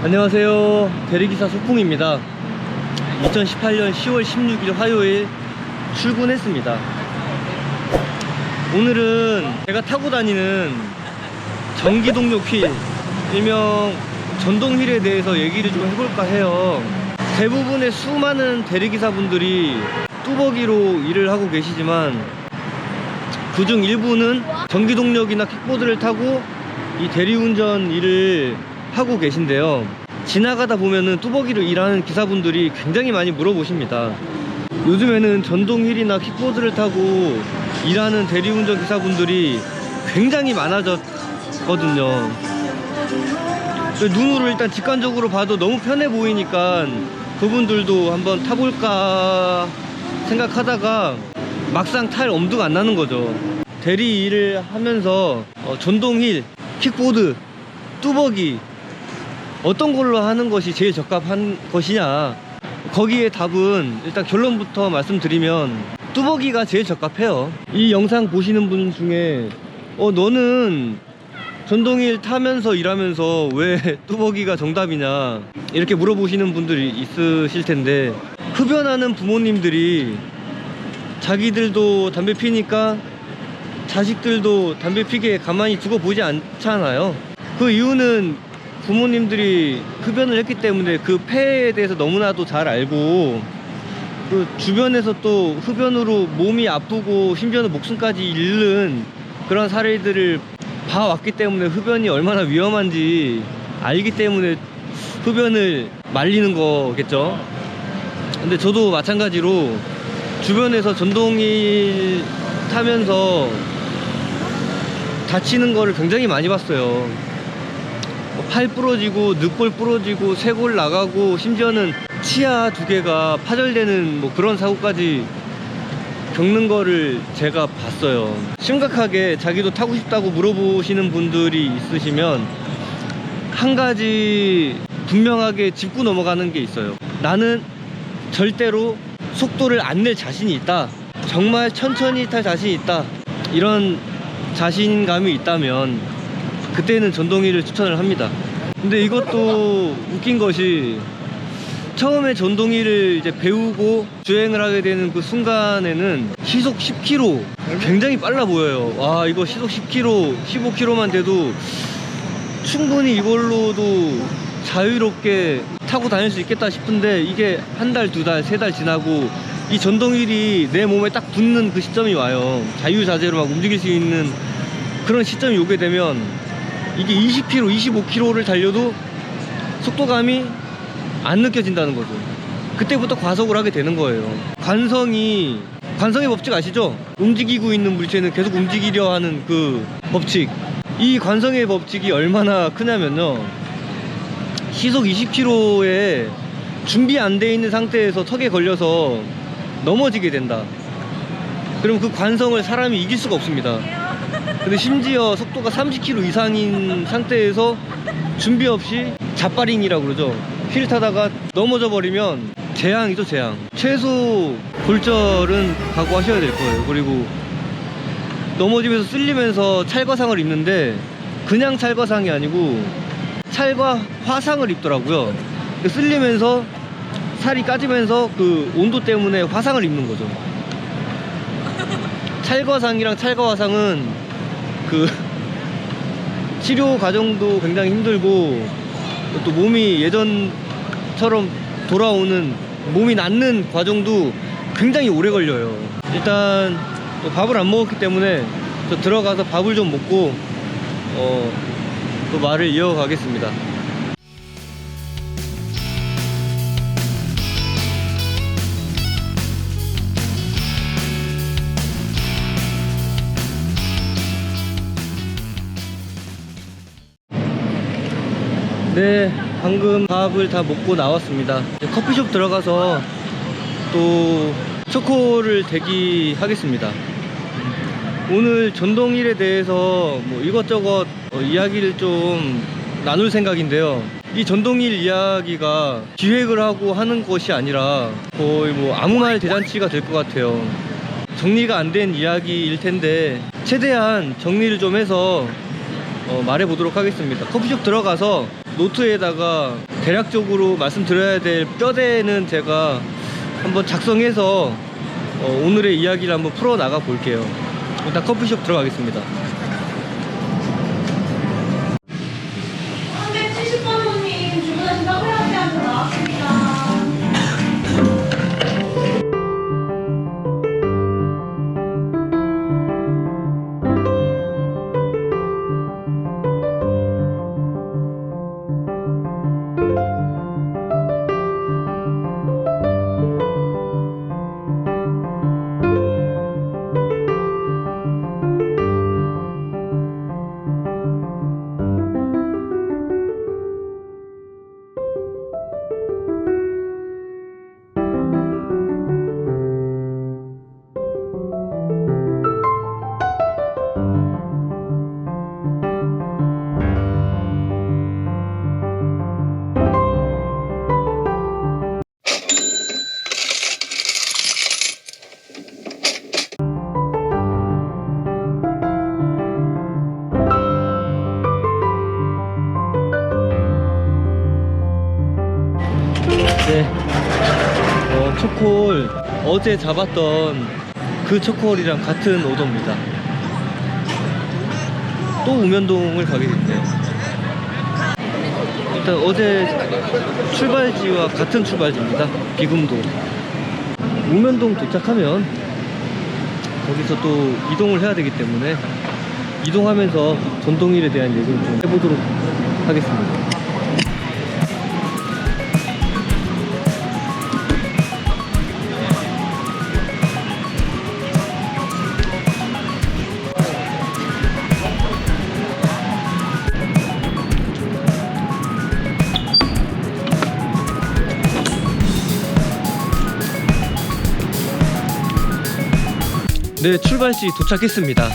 안녕하세요, 대리기사 소풍입니다. 2018년 10월 16일 화요일 출근했습니다. 오늘은 제가 타고 다니는 전기동력 휠, 일명 전동휠에 대해서 얘기를 좀 해볼까 해요. 대부분의 수많은 대리기사분들이 뚜벅이로 일을 하고 계시지만 그중 일부는 전기동력이나 킥보드를 타고 이 대리운전 일을 하고 계신데요, 지나가다 보면은 뚜벅이로 일하는 기사분들이 굉장히 많이 물어보십니다. 요즘에는 전동휠이나 킥보드를 타고 일하는 대리운전 기사분들이 굉장히 많아졌거든요. 눈으로 일단 직관적으로 봐도 너무 편해 보이니까 그분들도 한번 타볼까 생각하다가 막상 탈 엄두가 안 나는 거죠. 대리 일을 하면서 전동휠, 킥보드, 뚜벅이 어떤 걸로 하는 것이 제일 적합한 것이냐, 거기에 답은 일단 결론부터 말씀드리면 뚜벅이가 제일 적합해요. 이 영상 보시는 분 중에 너는 전동휠 타면서 일하면서 왜 뚜벅이가 정답이냐 이렇게 물어보시는 분들이 있으실 텐데, 흡연하는 부모님들이 자기들도 담배 피니까 자식들도 담배 피게 가만히 두고 보지 않잖아요. 그 이유는 부모님들이 흡연을 했기 때문에 그 폐해에 대해서 너무나도 잘 알고, 그 주변에서 또 흡연으로 몸이 아프고 심지어는 목숨까지 잃는 그런 사례들을 봐왔기 때문에 흡연이 얼마나 위험한지 알기 때문에 흡연을 말리는 거겠죠. 근데 저도 마찬가지로 주변에서 전동휠 타면서 다치는 거를 굉장히 많이 봤어요. 팔 부러지고 늑골 부러지고 쇄골 나가고 심지어는 치아 2개가 파절되는 그런 사고까지 겪는 거를 제가 봤어요. 심각하게 자기도 타고 싶다고 물어보시는 분들이 있으시면 한 가지 분명하게 짚고 넘어가는 게 있어요. 나는 절대로 속도를 안 낼 자신이 있다, 정말 천천히 탈 자신이 있다, 이런 자신감이 있다면 그때는 전동휠을 추천을 합니다. 근데 이것도 웃긴 것이, 처음에 전동휠을 이제 배우고 주행을 하게 되는 그 순간에는 시속 10km 굉장히 빨라 보여요. 와, 이거 시속 10km, 15km만 돼도 충분히 이걸로도 자유롭게 타고 다닐 수 있겠다 싶은데, 이게 한 달, 2달, 3달 지나고 이 전동휠이 내 몸에 딱 붙는 그 시점이 와요. 자유자재로 막 움직일 수 있는 그런 시점이 오게 되면 이게 20km, 25km를 달려도 속도감이 안 느껴진다는 거죠. 그때부터 과속을 하게 되는 거예요. 관성의 법칙 아시죠? 움직이고 있는 물체는 계속 움직이려 하는 그 법칙. 이 관성의 법칙이 얼마나 크냐면요, 시속 20km에 준비 안 돼 있는 상태에서 턱에 걸려서 넘어지게 된다. 그럼 그 관성을 사람이 이길 수가 없습니다. 근데 심지어 속도가 30km 이상인 상태에서 준비 없이 자빠링이라고 그러죠. 휠 타다가 넘어져 버리면 재앙이죠, 재앙. 최소 골절은 각오하셔야 될 거예요. 그리고 넘어지면서 쓸리면서 찰과상을 입는데, 그냥 찰과상이 아니고 찰과 화상을 입더라고요. 쓸리면서 살이 까지면서 그 온도 때문에 화상을 입는 거죠. 찰과상이랑 찰과화상은 그 치료 과정도 굉장히 힘들고, 또 몸이 예전처럼 돌아오는, 몸이 낫는 과정도 굉장히 오래 걸려요. 일단 또 밥을 안 먹었기 때문에 저 들어가서 밥을 좀 먹고 또 말을 이어가겠습니다. 네, 방금 밥을 다 먹고 나왔습니다. 커피숍 들어가서 또 초코를 대기하겠습니다. 오늘 전동휠에 대해서 이것저것 이야기를 좀 나눌 생각인데요, 이 전동휠 이야기가 기획을 하고 하는 것이 아니라 거의 아무 말 대잔치가 될 것 같아요. 정리가 안 된 이야기일 텐데 최대한 정리를 좀 해서 말해 보도록 하겠습니다. 커피숍 들어가서 노트에다가 대략적으로 말씀드려야 될 뼈대는 제가 한번 작성해서 오늘의 이야기를 한번 풀어나가 볼게요. 일단 커피숍 들어가겠습니다. 370번 손님 주문하신 카페라떼한테 나왔습니다. 네, 초콜 어제 잡았던 그 초콜이랑 같은 오더입니다. 또 우면동을 가게 됐네요. 일단 어제 출발지와 같은 출발지입니다. 비금동. 우면동 도착하면 거기서 또 이동을 해야 되기 때문에 이동하면서 전동일에 대한 얘기를 좀 해보도록 하겠습니다. 네, 출발지 도착했습니다.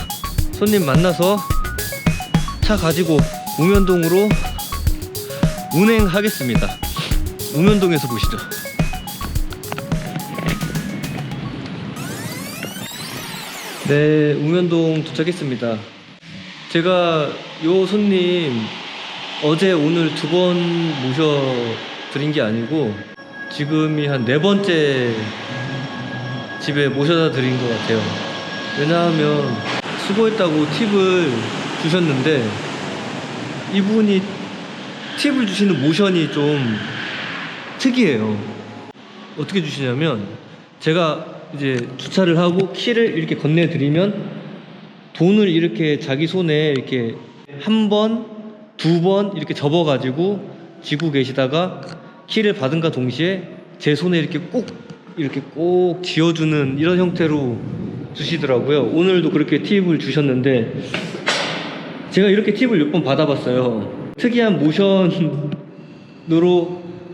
손님 만나서 차 가지고 우면동으로 운행하겠습니다. 우면동에서 보시죠. 네, 우면동 도착했습니다. 제가 요 손님 어제 오늘 두 번 모셔드린 게 아니고 지금이 한 4번째 집에 모셔다 드린 것 같아요. 왜냐하면 수고했다고 팁을 주셨는데 이분이 팁을 주시는 모션이 좀 특이해요. 어떻게 주시냐면 제가 이제 주차를 하고 키를 이렇게 건네드리면 돈을 이렇게 자기 손에 이렇게 한 번, 2번 이렇게 접어가지고 쥐고 계시다가 키를 받은과 동시에 제 손에 이렇게 꼭 쥐어주는 이런 형태로 주시더라고요. 오늘도 그렇게 팁을 주셨는데 제가 이렇게 팁을 몇 번 받아봤어요. 특이한 모션으로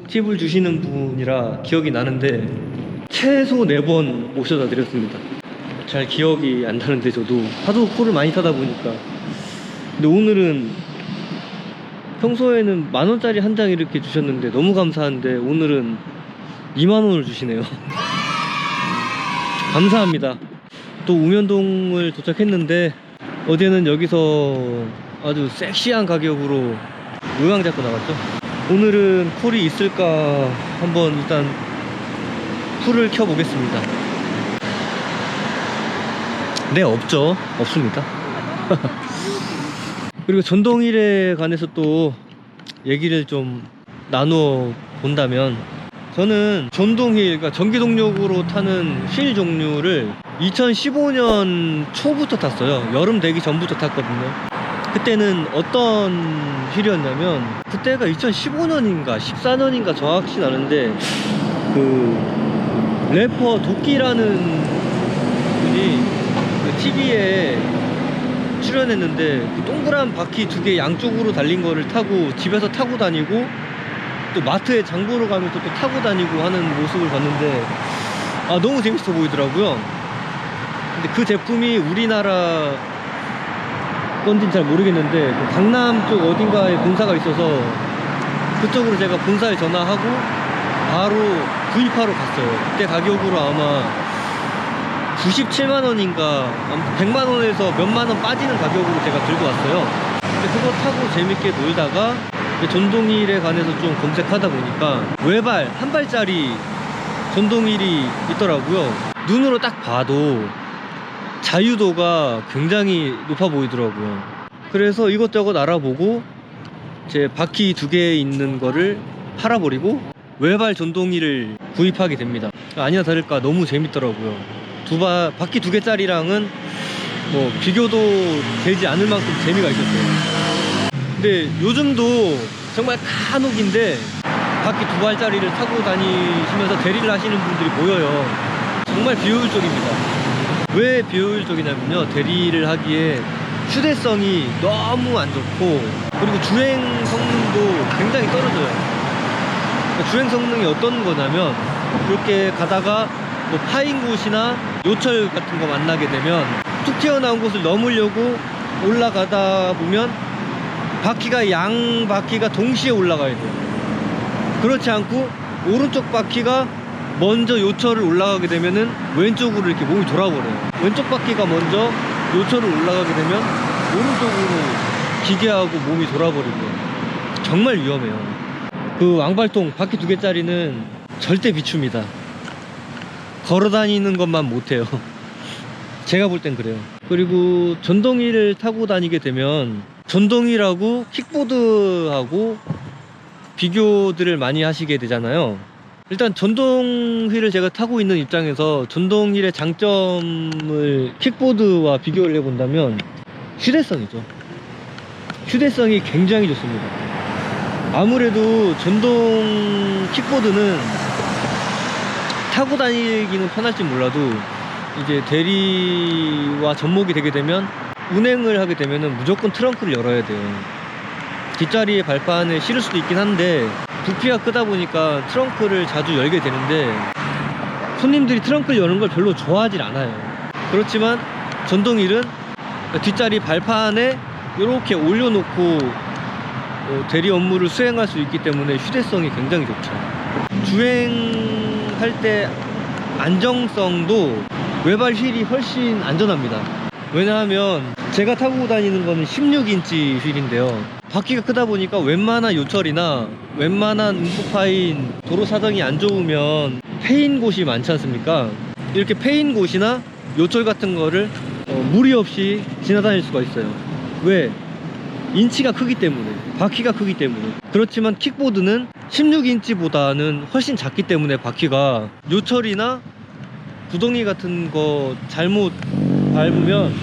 팁을 주시는 분이라 기억이 나는데 최소 4번 모셔다 드렸습니다. 잘 기억이 안 나는데 저도 하도 코를 많이 타다 보니까. 근데 오늘은 평소에는 10,000원짜리 한 장 이렇게 주셨는데 너무 감사한데 오늘은 20,000원을 주시네요. 감사합니다. 또 우면동을 도착했는데 어제는 여기서 아주 섹시한 가격으로 의왕 잡고 나갔죠. 오늘은 콜이 있을까 한번 일단 풀을 켜 보겠습니다. 네, 없죠. 없습니다. 그리고 전동일에 관해서 또 얘기를 좀 나누어 본다면 저는 전동휠, 그러니까 전기동력으로 타는 휠 종류를 2015년 초부터 탔어요. 여름 되기 전부터 탔거든요. 그때는 어떤 휠이었냐면 그때가 2015년인가 14년인가 정확히 나는데 그 래퍼 도끼라는 분이 그 TV에 출연했는데 그 동그란 바퀴 2개 양쪽으로 달린 거를 타고 집에서 타고 다니고 또 마트에 장 보러 가면서 또 타고 다니고 하는 모습을 봤는데 너무 재밌어 보이더라고요. 근데 그 제품이 우리나라 건지는 잘 모르겠는데 그 강남 쪽 어딘가에 본사가 있어서 그쪽으로 제가 본사에 전화하고 바로 구입하러 갔어요. 그때 가격으로 아마 97만원인가 100만원에서 몇만원 빠지는 가격으로 제가 들고 왔어요. 근데 그거 타고 재밌게 놀다가 전동휠에 관해서 좀 검색하다 보니까 외발 한 발짜리 전동휠이 있더라고요. 눈으로 딱 봐도 자유도가 굉장히 높아 보이더라고요. 그래서 이것저것 알아보고 제 바퀴 2개 있는 거를 팔아버리고 외발 전동휠을 구입하게 됩니다. 아니나 다를까 너무 재밌더라고요. 바퀴 2개짜리랑은 뭐 비교도 되지 않을 만큼 재미가 있었어요. 근데 요즘도 정말 간혹인데 바퀴 2발짜리를 타고 다니시면서 대리를 하시는 분들이 보여요. 정말 비효율적입니다. 왜 비효율적이냐면요, 대리를 하기에 휴대성이 너무 안 좋고, 그리고 주행 성능도 굉장히 떨어져요. 주행 성능이 어떤 거냐면, 이렇게 가다가 뭐 파인 곳이나 요철 같은 거 만나게 되면 툭 튀어나온 곳을 넘으려고 올라가다 보면 양 바퀴가 동시에 올라가야 돼요. 그렇지 않고 오른쪽 바퀴가 먼저 요철을 올라가게 되면은 왼쪽으로 이렇게 몸이 돌아버려요. 왼쪽 바퀴가 먼저 요철을 올라가게 되면 오른쪽으로 기계하고 몸이 돌아버리고요. 정말 위험해요. 그 왕발통 바퀴 2개짜리는 절대 비춥니다. 걸어다니는 것만 못해요. 제가 볼 땐 그래요. 그리고 전동휠을 타고 다니게 되면 전동휠하고 킥보드하고 비교들을 많이 하시게 되잖아요. 일단 전동휠을 제가 타고 있는 입장에서 전동휠의 장점을 킥보드와 비교를 해본다면 휴대성이죠. 휴대성이 굉장히 좋습니다. 아무래도 전동 킥보드는 타고 다니기는 편할지 몰라도 이제 대리와 접목이 되게 되면 운행을 하게 되면은 무조건 트렁크를 열어야 돼요. 뒷자리에 발판을 실을 수도 있긴 한데 부피가 크다 보니까 트렁크를 자주 열게 되는데 손님들이 트렁크를 여는 걸 별로 좋아하질 않아요. 그렇지만 전동휠은 뒷자리 발판에 이렇게 올려놓고 대리 업무를 수행할 수 있기 때문에 휴대성이 굉장히 좋죠. 주행할 때 안정성도 외발 휠이 훨씬 안전합니다. 왜냐하면 제가 타고 다니는 거는 16인치 휠인데요, 바퀴가 크다 보니까 웬만한 요철이나 웬만한 움푹 파인 도로 사정이 안 좋으면 패인 곳이 많지 않습니까? 이렇게 패인 곳이나 요철 같은 거를 무리 없이 지나다닐 수가 있어요. 왜? 인치가 크기 때문에, 바퀴가 크기 때문에. 그렇지만 킥보드는 16인치보다는 훨씬 작기 때문에 바퀴가 요철이나 구덩이 같은 거 잘못 밟으면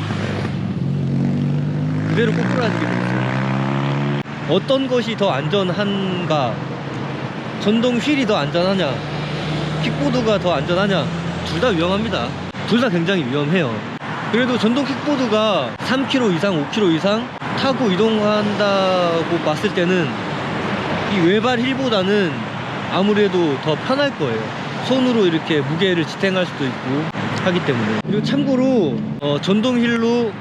그대로 꼬꾸라지게 되어요. 어떤 것이 더 안전한가? 전동 휠이 더 안전하냐? 킥보드가 더 안전하냐? 둘 다 위험합니다. 둘 다 굉장히 위험해요. 그래도 전동 킥보드가 3km 이상, 5km 이상 타고 이동한다고 봤을 때는 이 외발 휠보다는 아무래도 더 편할 거예요. 손으로 이렇게 무게를 지탱할 수도 있고 하기 때문에. 그리고 참고로 전동 휠로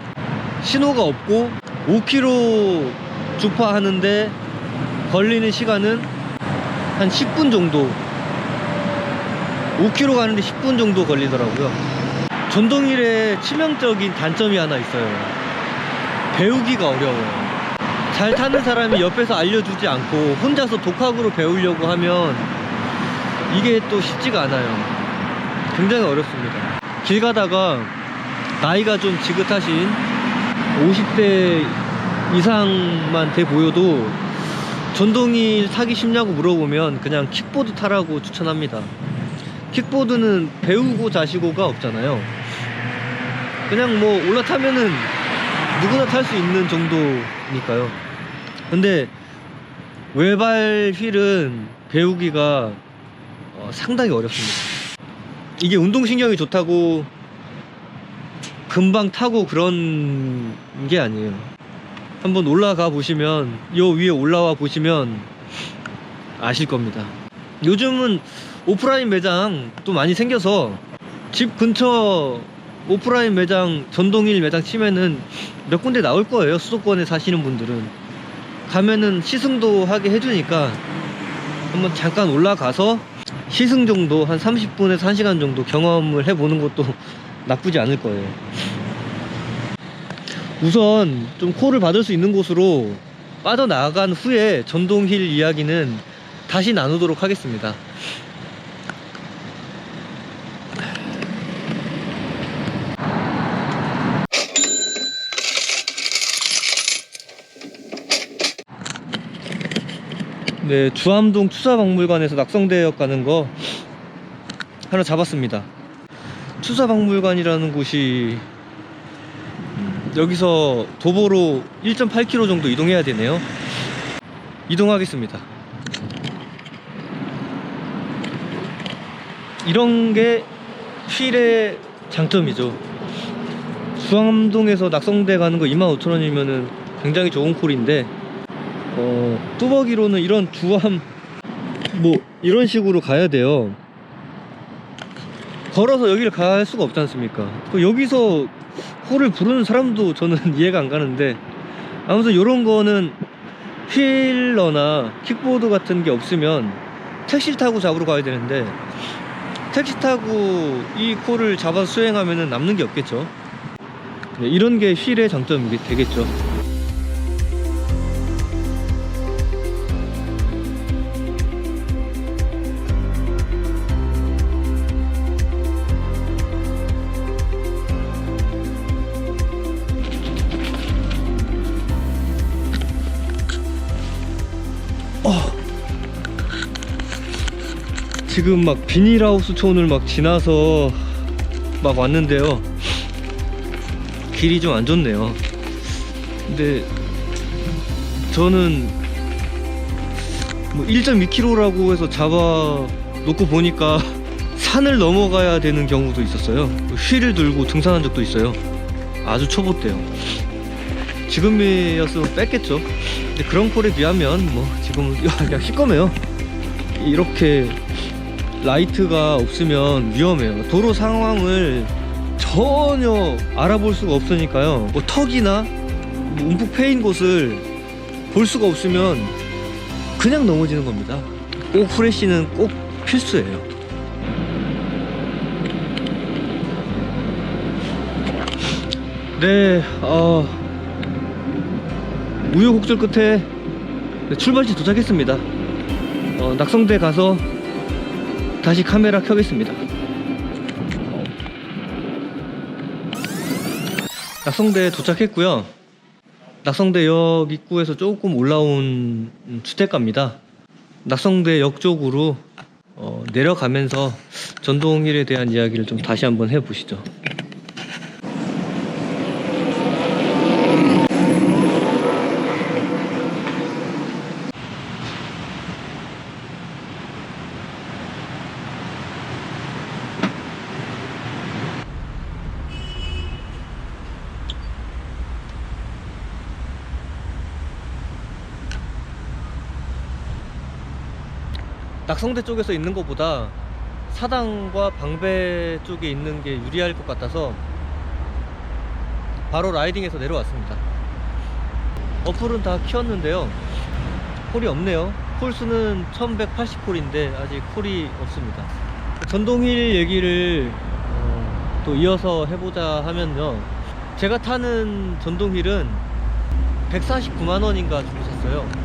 신호가 없고 5km 주파하는데 걸리는 시간은 한 10분 정도, 5km 가는데 10분 정도 걸리더라고요. 전동휠의 치명적인 단점이 하나 있어요. 배우기가 어려워요. 잘 타는 사람이 옆에서 알려주지 않고 혼자서 독학으로 배우려고 하면 이게 또 쉽지가 않아요. 굉장히 어렵습니다. 길 가다가 나이가 좀 지긋하신 50대 이상만 돼 보여도 전동휠 타기 쉽냐고 물어보면 그냥 킥보드 타라고 추천합니다. 킥보드는 배우고 자시고가 없잖아요. 그냥 뭐 올라타면은 누구나 탈 수 있는 정도니까요. 근데 외발 휠은 배우기가 상당히 어렵습니다. 이게 운동신경이 좋다고 금방 타고 그런 게 아니에요. 한번 올라가 보시면, 요 위에 올라와 보시면 아실 겁니다. 요즘은 오프라인 매장 또 많이 생겨서 집 근처 오프라인 매장, 전동휠 매장 치면은 몇 군데 나올 거예요. 수도권에 사시는 분들은 가면은 시승도 하게 해주니까 한번 잠깐 올라가서 시승 정도 한 30분에서 1시간 정도 경험을 해보는 것도 나쁘지 않을 거예요. 우선 좀 콜을 받을 수 있는 곳으로 빠져나간 후에 전동휠 이야기는 다시 나누도록 하겠습니다. 네, 주암동 추사박물관에서 낙성대역 가는 거 하나 잡았습니다. 추사박물관이라는 곳이 여기서 도보로 1.8km 정도 이동해야 되네요. 이동하겠습니다. 이런 게 휠의 장점이죠. 주암동에서 낙성대 가는 거 25,000원이면은 굉장히 좋은 콜인데, 뚜벅이로는 이런 주암 뭐 이런 식으로 가야 돼요. 걸어서 여기를 갈 수가 없지 않습니까? 여기서 홀을 부르는 사람도 저는 이해가 안 가는데, 아무튼 이런 거는 휠러나 킥보드 같은 게 없으면 택시를 타고 잡으러 가야 되는데, 택시 타고 이 콜을 잡아서 수행하면 남는 게 없겠죠. 네, 이런 게 휠의 장점이 되겠죠. 지금 막 비닐하우스 촌을 막 지나서 막 왔는데요, 길이 좀 안 좋네요. 근데 저는 뭐 1.2km라고 해서 잡아 놓고 보니까 산을 넘어가야 되는 경우도 있었어요. 휠을 들고 등산한 적도 있어요. 아주 초보 때요. 지금이었으면 뺐겠죠. 근데 그런 콜에 비하면 뭐 지금은 그냥 시꺼매요. 이렇게 라이트가 없으면 위험해요. 도로 상황을 전혀 알아볼 수가 없으니까요. 뭐 턱이나 뭐 움푹 패인 곳을 볼 수가 없으면 그냥 넘어지는 겁니다. 꼭 후레쉬는 꼭 필수예요. 네, 우여곡절 끝에 출발지 도착했습니다. 낙성대 가서 다시 카메라 켜겠습니다. 낙성대에 도착했고요. 낙성대역 입구에서 조금 올라온 주택가입니다. 낙성대역 쪽으로 내려가면서 전동휠에 대한 이야기를 좀 다시 한번 해보시죠. 낙성대 쪽에서 있는 것보다 사당과 방배 쪽에 있는 게 유리할 것 같아서 바로 라이딩해서 내려왔습니다. 어플은 다 키웠는데요, 콜이 없네요. 콜수는 1180콜인데 아직 콜이 없습니다. 전동휠 얘기를 또 이어서 해보자 하면요, 제가 타는 전동휠은 149만원인가 주고 샀어요.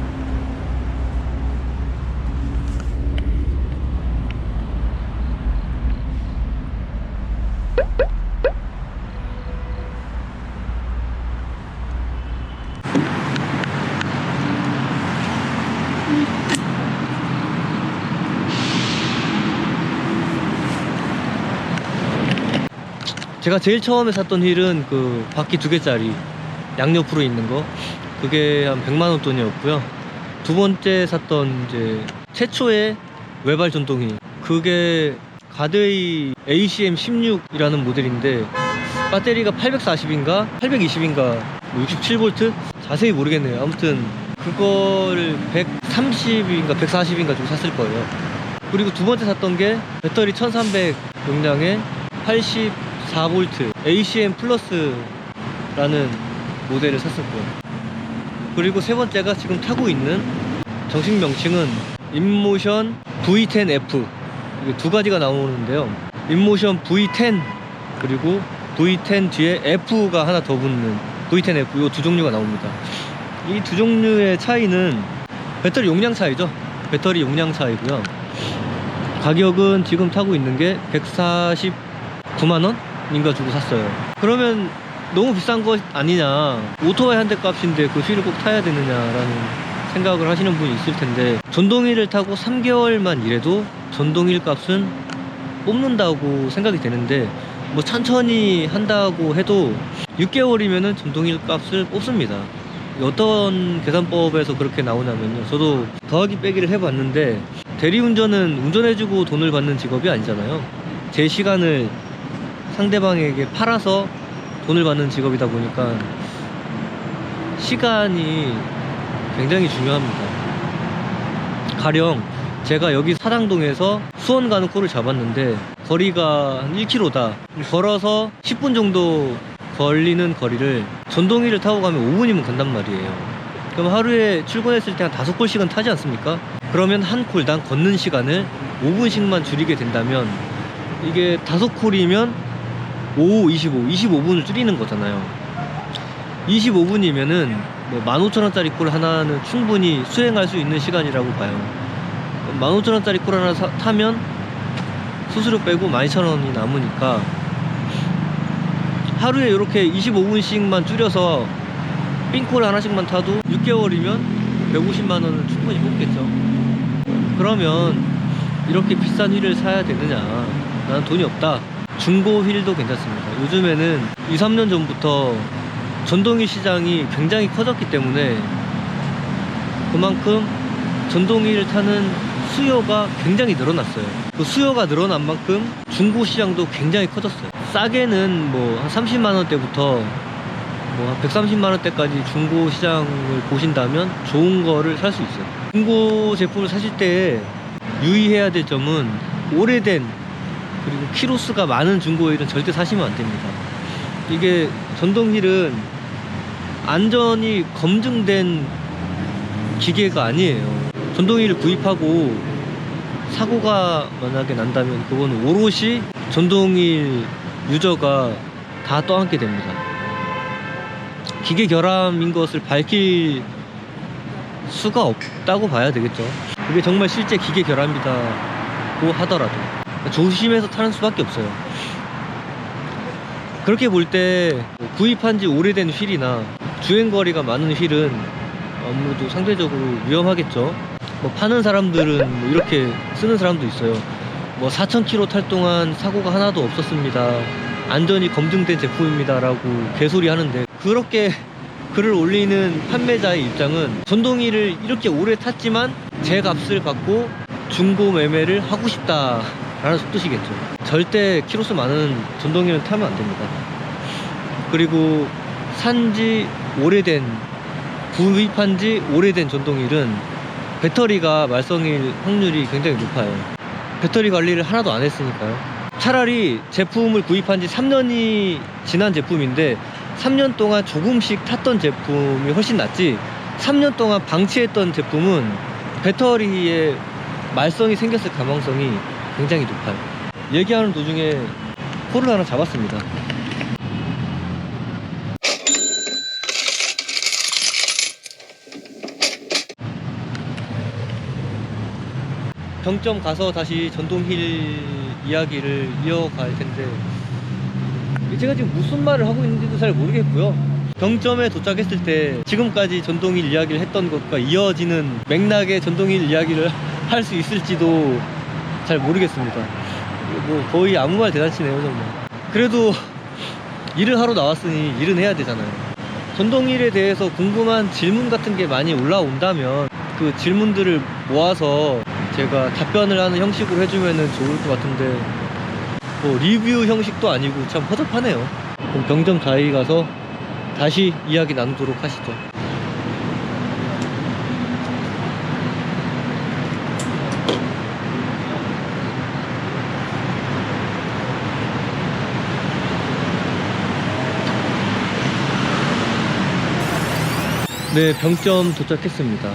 제가 제일 처음에 샀던 휠은 그 바퀴 2개짜리 양옆으로 있는 거, 그게 한 100만원 돈이었고요. 두 번째 샀던 이제 최초의 외발 전동휠, 그게 가드웨이 ACM16이라는 모델인데 배터리가 840인가 820인가 67V? 자세히 모르겠네요. 아무튼 그거를 130인가 140인가 주고 샀을 거예요. 그리고 두 번째 샀던 게 배터리 1300 용량에 84V ACM 플러스라는 모델을 샀었고요. 그리고 세 번째가 지금 타고 있는, 정식 명칭은 인모션 V10F, 이게 두 가지가 나오는데요, 인모션 V10 그리고 V10 뒤에 F가 하나 더 붙는 V10F, 이 두 종류가 나옵니다. 이 두 종류의 차이는 배터리 용량 차이죠. 배터리 용량 차이고요. 가격은 지금 타고 있는 게 149만원인가 주고 샀어요. 그러면 너무 비싼 거 아니냐, 오토바이 한 대 값인데 그 휠을 꼭 타야 되느냐라는 생각을 하시는 분이 있을 텐데, 전동휠을 타고 3개월만 일해도 전동휠 값은 뽑는다고 생각이 되는데, 뭐 천천히 한다고 해도 6개월이면은 전동휠 값을 뽑습니다. 어떤 계산법에서 그렇게 나오냐면요, 저도 더하기 빼기를 해봤는데, 대리운전은 운전해주고 돈을 받는 직업이 아니잖아요. 제 시간을 상대방에게 팔아서 돈을 받는 직업이다 보니까 시간이 굉장히 중요합니다. 가령 제가 여기 사당동에서 수원 가는 코를 잡았는데 거리가 한 1km다. 걸어서 10분 정도 걸리는 거리를 전동휠을 타고 가면 5분이면 간단 말이에요. 그럼 하루에 출근했을 때 한 5콜씩은 타지 않습니까? 그러면 한 콜당 걷는 시간을 5분씩만 줄이게 된다면, 이게 5콜이면 5, 25분을 줄이는 거잖아요. 25분이면은 뭐 15,000원짜리 콜 하나는 충분히 수행할 수 있는 시간이라고 봐요. 15,000원짜리 콜 하나 타면 수수료 빼고 12,000원이 남으니까, 하루에 이렇게 25분씩만 줄여서 삥콜 하나씩만 타도 6개월이면 150만원은 충분히 뽑겠죠. 그러면 이렇게 비싼 휠을 사야 되느냐, 나는 돈이 없다. 중고 휠도 괜찮습니다. 요즘에는 2, 3년 전부터 전동휠 시장이 굉장히 커졌기 때문에 그만큼 전동휠을 타는 수요가 굉장히 늘어났어요. 그 수요가 늘어난 만큼 중고 시장도 굉장히 커졌어요. 싸게는 뭐 한 30만원대부터 뭐 한 130만원대까지 중고 시장을 보신다면 좋은 거를 살 수 있어요. 중고 제품을 사실 때 유의해야 될 점은, 오래된 그리고 키로수가 많은 중고휠은 절대 사시면 안 됩니다. 이게 전동휠은 안전이 검증된 기계가 아니에요. 전동휠을 구입하고 사고가 만약에 난다면 그거는 오롯이 전동휠 유저가 다 떠안게 됩니다. 기계 결함인 것을 밝힐 수가 없다고 봐야 되겠죠. 그게 정말 실제 기계 결함이다고 하더라도 조심해서 타는 수밖에 없어요. 그렇게 볼 때 구입한 지 오래된 휠이나 주행거리가 많은 휠은 아무래도 상대적으로 위험하겠죠. 뭐 파는 사람들은 뭐 이렇게 쓰는 사람도 있어요. 뭐 4,000km 탈 동안 사고가 하나도 없었습니다, 안전이 검증된 제품입니다 라고 개소리 하는데, 그렇게 글을 올리는 판매자의 입장은 전동휠을 이렇게 오래 탔지만 제 값을 받고 중고 매매를 하고 싶다 라는 뜻이겠죠. 절대 키로수 많은 전동휠을 타면 안 됩니다. 그리고 산지 오래된, 구입한 지 오래된 전동휠은 배터리가 말썽일 확률이 굉장히 높아요. 배터리 관리를 하나도 안 했으니까요. 차라리 제품을 구입한 지 3년이 지난 제품인데 3년 동안 조금씩 탔던 제품이 훨씬 낫지, 3년 동안 방치했던 제품은 배터리에 말썽이 생겼을 가능성이 굉장히 높아요. 얘기하는 도중에 코를 하나 잡았습니다. 병점 가서 다시 전동휠 이야기를 이어갈 텐데, 제가 지금 무슨 말을 하고 있는지도 잘 모르겠고요. 병점에 도착했을 때 지금까지 전동휠 이야기를 했던 것과 이어지는 맥락의 전동휠 이야기를 할 수 있을지도 잘 모르겠습니다. 뭐 거의 아무 말 대잔치네요 정말. 그래도 일을 하러 나왔으니 일은 해야 되잖아요. 전동휠에 대해서 궁금한 질문 같은 게 많이 올라온다면 그 질문들을 모아서 제가 답변을 하는 형식으로 해주면 좋을 것 같은데, 뭐 리뷰 형식도 아니고 참 허접하네요. 그럼 병점 자리 가서 다시 이야기 나누도록 하시죠. 네, 병점 도착했습니다.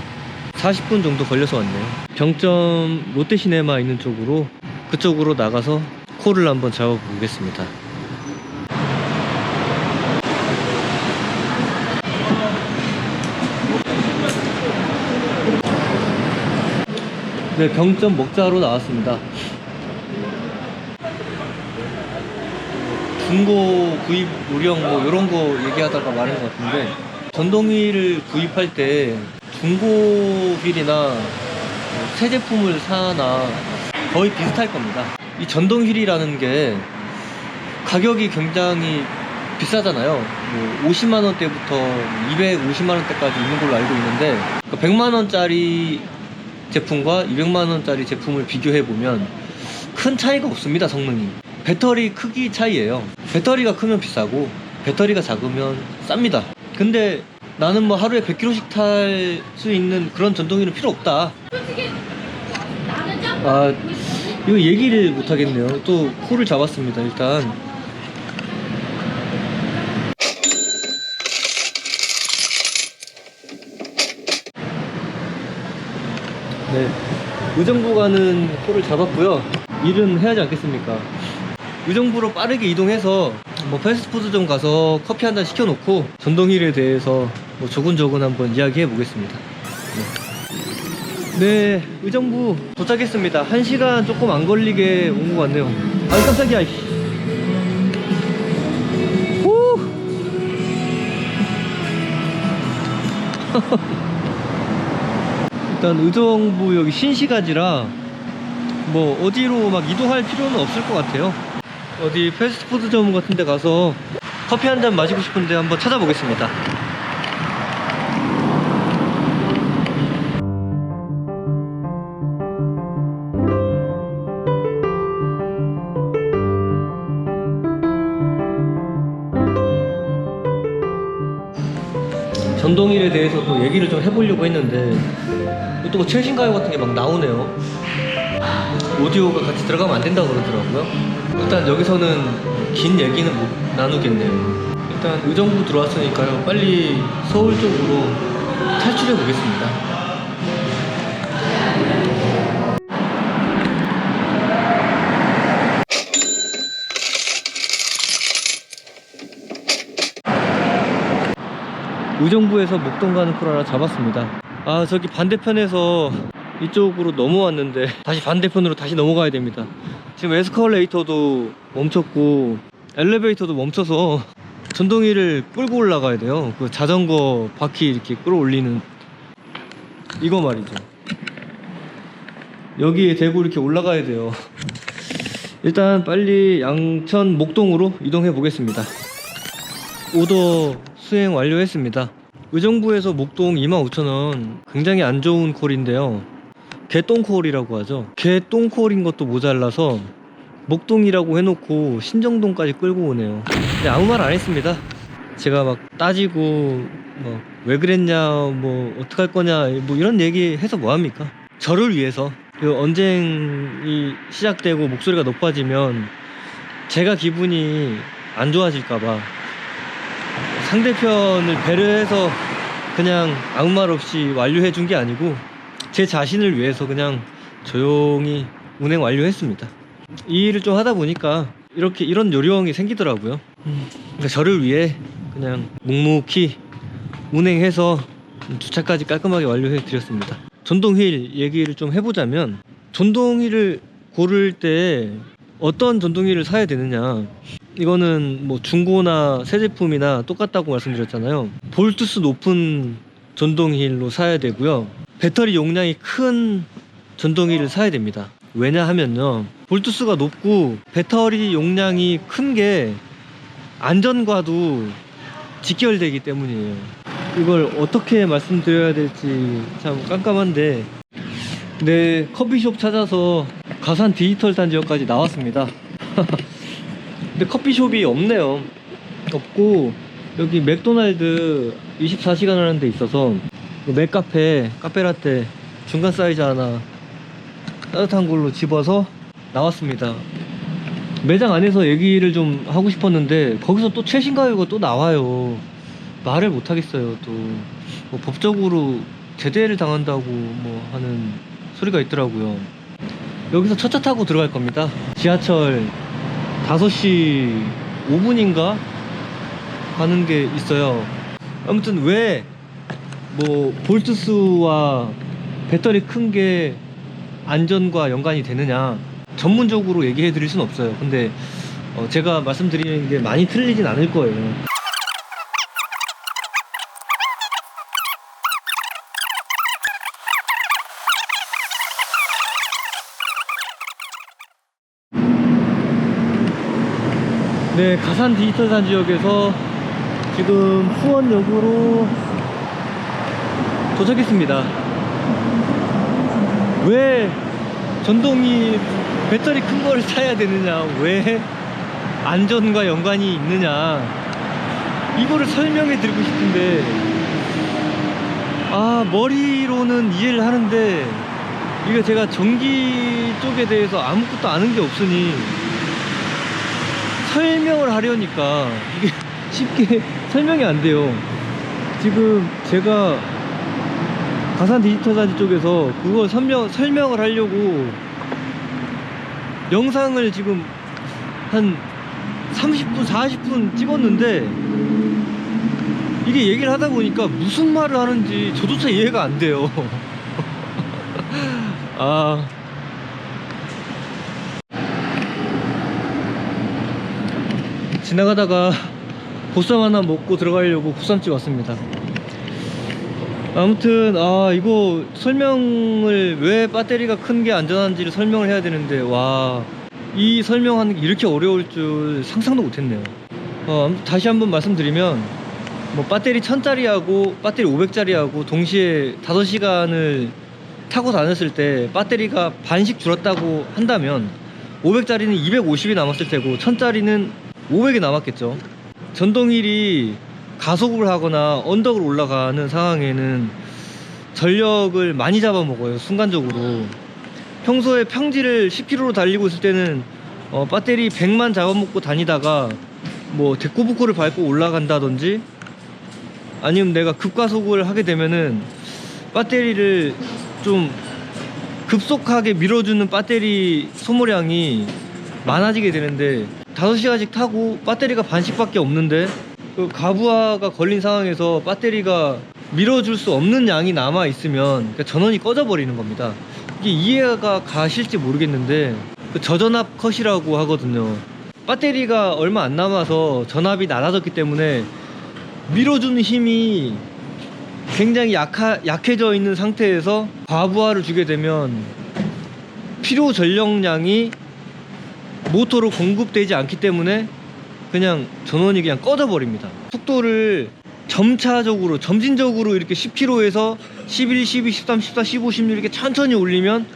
40분 정도 걸려서 왔네요. 병점 롯데시네마 있는 쪽으로, 그쪽으로 나가서 콜을 한번 잡아보겠습니다. 네, 병점 먹자로 나왔습니다. 중고 구입 요령 뭐 이런 거 얘기하다가 말한 것 같은데, 전동휠을 구입할 때 중고 휠이나 새 제품을 사나 거의 비슷할 겁니다. 이 전동휠이라는 게 가격이 굉장히 비싸잖아요. 뭐 50만원대부터 250만원대까지 있는 걸로 알고 있는데, 100만원짜리 제품과 200만원짜리 제품을 비교해보면 큰 차이가 없습니다. 성능이. 배터리 크기 차이예요. 배터리가 크면 비싸고 배터리가 작으면 쌉니다. 근데 나는 뭐 하루에 100km씩 탈 수 있는 그런 전동휠은 필요 없다. 아, 이거 얘기를 못하겠네요. 또 코를 잡았습니다. 일단 네, 의정부 가는 코를 잡았고요. 일은 해야지 않겠습니까? 의정부로 빠르게 이동해서 뭐 패스트푸드점 가서 커피 한 잔 시켜놓고 전동휠에 대해서 뭐 조근조근 한번 이야기해 보겠습니다. 네, 의정부 도착했습니다. 1시간 조금 안 걸리게 온 것 같네요. 아, 깜짝이야. 후! 일단 의정부 여기 신시가지라 뭐 어디로 막 이동할 필요는 없을 것 같아요. 어디 패스트푸드점 같은 데 가서 커피 한 잔 마시고 싶은데 한번 찾아보겠습니다. 전동휠에 대해서 또 얘기를 좀 해보려고 했는데 또 뭐 최신 가요 같은 게 막 나오네요. 오디오가 같이 들어가면 안 된다고 그러더라고요. 일단 여기서는 긴 얘기는 못 나누겠네요. 일단 의정부 들어왔으니까요, 빨리 서울 쪽으로 탈출해 보겠습니다. 의정부에서 목동 가는 콜 하나 잡았습니다. 아, 저기 반대편에서 이쪽으로 넘어왔는데 다시 반대편으로 다시 넘어가야 됩니다. 지금 에스컬레이터도 멈췄고 엘리베이터도 멈춰서 전동휠을 끌고 올라가야 돼요. 그 자전거 바퀴 이렇게 끌어올리는 이거 말이죠. 여기에 대고 이렇게 올라가야 돼요. 일단 빨리 양천 목동으로 이동해 보겠습니다. 오더 수행 완료했습니다. 의정부에서 목동 25,000원, 굉장히 안 좋은 콜인데요, 개똥콜이라고 하죠. 개똥콜인 것도 모자라서 목동이라고 해놓고 신정동까지 끌고 오네요. 근데 아무 말 안 했습니다. 제가 막 따지고 뭐 왜 그랬냐, 뭐 어떡할 거냐, 뭐 이런 얘기 해서 뭐합니까? 저를 위해서. 그 언쟁이 시작되고 목소리가 높아지면 제가 기분이 안 좋아질까봐 상대편을 배려해서 그냥 아무 말 없이 완료해 준 게 아니고 제 자신을 위해서 그냥 조용히 운행 완료했습니다. 이 일을 좀 하다 보니까 이렇게 이런 요령이 생기더라고요. 그러니까 저를 위해 그냥 묵묵히 운행해서 주차까지 깔끔하게 완료해 드렸습니다. 전동휠 얘기를 좀 해보자면, 전동휠을 고를 때 어떤 전동휠을 사야 되느냐, 이거는 뭐 중고나 새 제품이나 똑같다고 말씀드렸잖아요. 볼트수 높은 전동휠로 사야 되고요, 배터리 용량이 큰 전동휠을 사야 됩니다. 왜냐하면요, 볼트수가 높고 배터리 용량이 큰 게 안전과도 직결되기 때문이에요. 이걸 어떻게 말씀드려야 될지 참 깜깜한데, 네, 커피숍 찾아서 가산 디지털 단지역까지 나왔습니다. 근데 커피숍이 없네요. 없고 여기 맥도날드 24시간 하는 데 있어서 맥카페, 카페라떼 중간 사이즈 하나 따뜻한 걸로 집어서 나왔습니다. 매장 안에서 얘기를 좀 하고 싶었는데 거기서 또 최신 가요가 또 나와요. 말을 못 하겠어요. 또 뭐 법적으로 제대를 당한다고 뭐 하는 소리가 있더라고요. 여기서 첫차 타고 들어갈 겁니다. 지하철 5시 5분인가 가는 게 있어요. 아무튼 왜 뭐 볼트수와 배터리 큰 게 안전과 연관이 되느냐 전문적으로 얘기해 드릴 수는 없어요. 근데 제가 말씀드리는 게 많이 틀리진 않을 거예요. 네, 가산 디지털산 지역에서 지금 후원역으로 도착했습니다. 왜 전동이 배터리 큰 거를 사야 되느냐, 왜 안전과 연관이 있느냐, 이거를 설명해 드리고 싶은데, 머리로는 이해를 하는데 이게 제가 전기 쪽에 대해서 아무것도 아는 게 없으니 설명을 하려니까 이게 쉽게 설명이 안 돼요. 지금 제가 가산 디지털산지 쪽에서 그걸 설명을 하려고 영상을 지금 한 30분, 40분 찍었는데 이게 얘기를 하다 보니까 무슨 말을 하는지 저조차 이해가 안 돼요. 지나가다가 보쌈 하나 먹고 들어가려고 보쌈집 왔습니다. 아무튼 이거 설명을, 왜 배터리가 큰 게 안전한지를 설명을 해야 되는데, 이 설명하는 게 이렇게 어려울 줄 상상도 못했네요. 아무튼 다시 한번 말씀드리면, 뭐 배터리 1000짜리하고 배터리 500짜리하고 동시에 5시간을 타고 다녔을 때 배터리가 반씩 줄었다고 한다면 500짜리는 250이 남았을 테고 1000짜리는 500이 남았겠죠. 전동휠이 가속을 하거나 언덕을 올라가는 상황에는 전력을 많이 잡아먹어요, 순간적으로. 평소에 평지를 10km로 달리고 있을 때는 배터리 100만 잡아먹고 다니다가 뭐 데코부코를 밟고 올라간다든지, 아니면 내가 급가속을 하게 되면은 배터리를 좀 급속하게 밀어주는 배터리 소모량이 많아지게 되는데, 5시간씩 타고 배터리가 반씩밖에 없는데 그 가부하가 걸린 상황에서 배터리가 밀어줄 수 없는 양이 남아 있으면 그러니까 전원이 꺼져 버리는 겁니다. 이게 이해가 가실지 모르겠는데, 그 저전압 컷이라고 하거든요. 배터리가 얼마 안 남아서 전압이 낮아졌기 때문에 밀어주는 힘이 굉장히 약해져 있는 상태에서 과부하를 주게 되면 필요 전력량이 모터로 공급되지 않기 때문에 그냥 전원이 그냥 꺼져 버립니다. 속도를 점차적으로, 점진적으로 이렇게 10km에서 11, 12, 13, 14, 15, 16 이렇게 천천히 올리면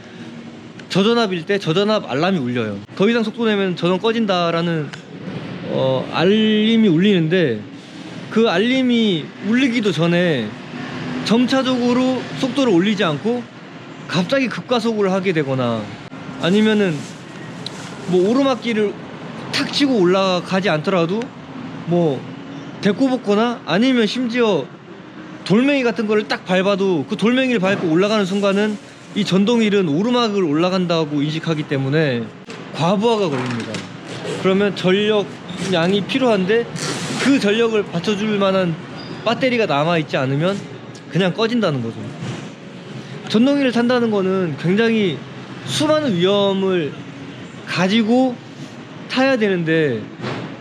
저전압일 때 저전압 알람이 울려요. 더 이상 속도 내면 전원 꺼진다라는 알림이 울리는데, 그 알림이 울리기도 전에 점차적으로 속도를 올리지 않고 갑자기 급가속을 하게 되거나, 아니면은 뭐 오르막길을 탁 치고 올라가지 않더라도 뭐 데코볶거나, 아니면 심지어 돌멩이 같은 거를 딱 밟아도 그 돌멩이를 밟고 올라가는 순간은 이 전동휠은 오르막을 올라간다고 인식하기 때문에 과부하가 걸립니다. 그러면 전력량이 필요한데 그 전력을 받쳐줄 만한 배터리가 남아있지 않으면 그냥 꺼진다는 거죠. 전동휠을 탄다는 거는 굉장히 수많은 위험을 가지고 타야 되는데,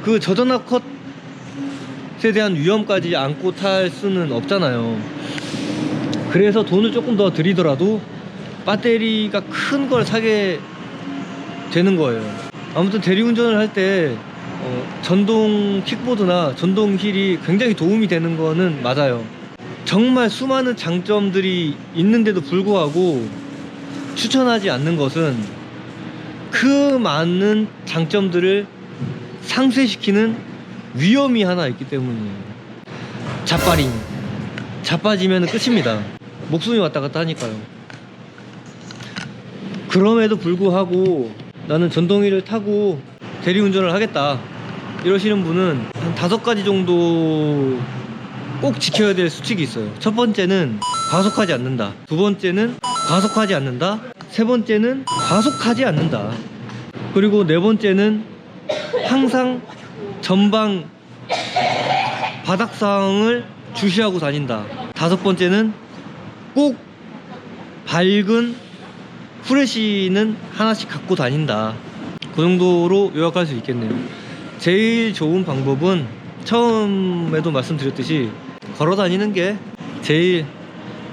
그 저전압 컷에 대한 위험까지 안고 탈 수는 없잖아요. 그래서 돈을 조금 더 들이더라도 배터리가 큰 걸 사게 되는 거예요. 아무튼 대리운전을 할 때 전동 킥보드나 전동 휠이 굉장히 도움이 되는 거는 맞아요. 정말 수많은 장점들이 있는데도 불구하고 추천하지 않는 것은 그 많은 장점들을 상쇄시키는 위험이 하나 있기 때문이에요. 자빠지면 끝입니다. 목숨이 왔다 갔다 하니까요. 그럼에도 불구하고 나는 전동휠을 타고 대리운전을 하겠다 이러시는 분은 한 5가지 정도 꼭 지켜야 될 수칙이 있어요. 첫 번째는 과속하지 않는다. 두 번째는 과속하지 않는다. 세 번째는 과속하지 않는다. 그리고 네 번째는 항상 전방 바닥 상황을 주시하고 다닌다. 다섯 번째는 꼭 밝은 후레쉬는 하나씩 갖고 다닌다. 그 정도로 요약할 수 있겠네요. 제일 좋은 방법은 처음에도 말씀드렸듯이 걸어 다니는 게 제일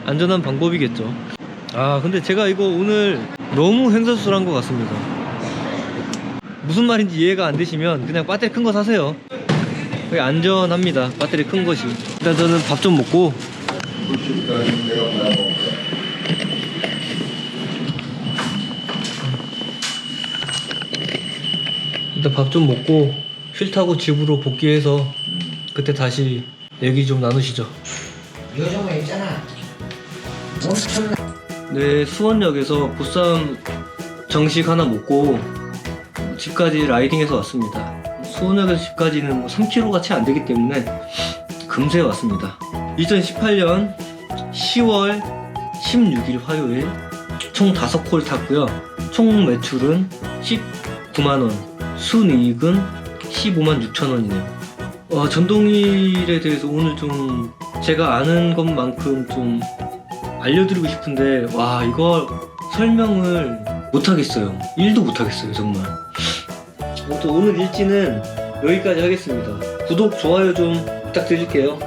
안전한 방법이겠죠. 아 근데 제가 이거 오늘 너무 횡설수설한 것 같습니다. 무슨 말인지 이해가 안 되시면 그냥 배터리 큰 거 사세요. 그게 안전합니다. 배터리 큰 것이. 일단 저는 밥 좀 먹고 일단 밥 좀 먹고 휠 타고 집으로 복귀해서 그때 다시 얘기 좀 나누시죠. 요즘에 있잖아. 엄청나. 네, 수원역에서 보쌈 정식 하나 먹고 집까지 라이딩해서 왔습니다. 수원역에서 집까지는 뭐 3km가 채 안 되기 때문에 금세 왔습니다. 2018년 10월 16일 화요일 총 5콜 탔고요. 총 매출은 19만원, 순이익은 15만 6천원이네요. 전동휠에 대해서 오늘 좀 제가 아는 것만큼 좀 알려드리고 싶은데 와 이거 설명을 못하겠어요. 1도 못하겠어요 정말. 아무튼 오늘 일지는 여기까지 하겠습니다. 구독, 좋아요 좀 부탁드릴게요.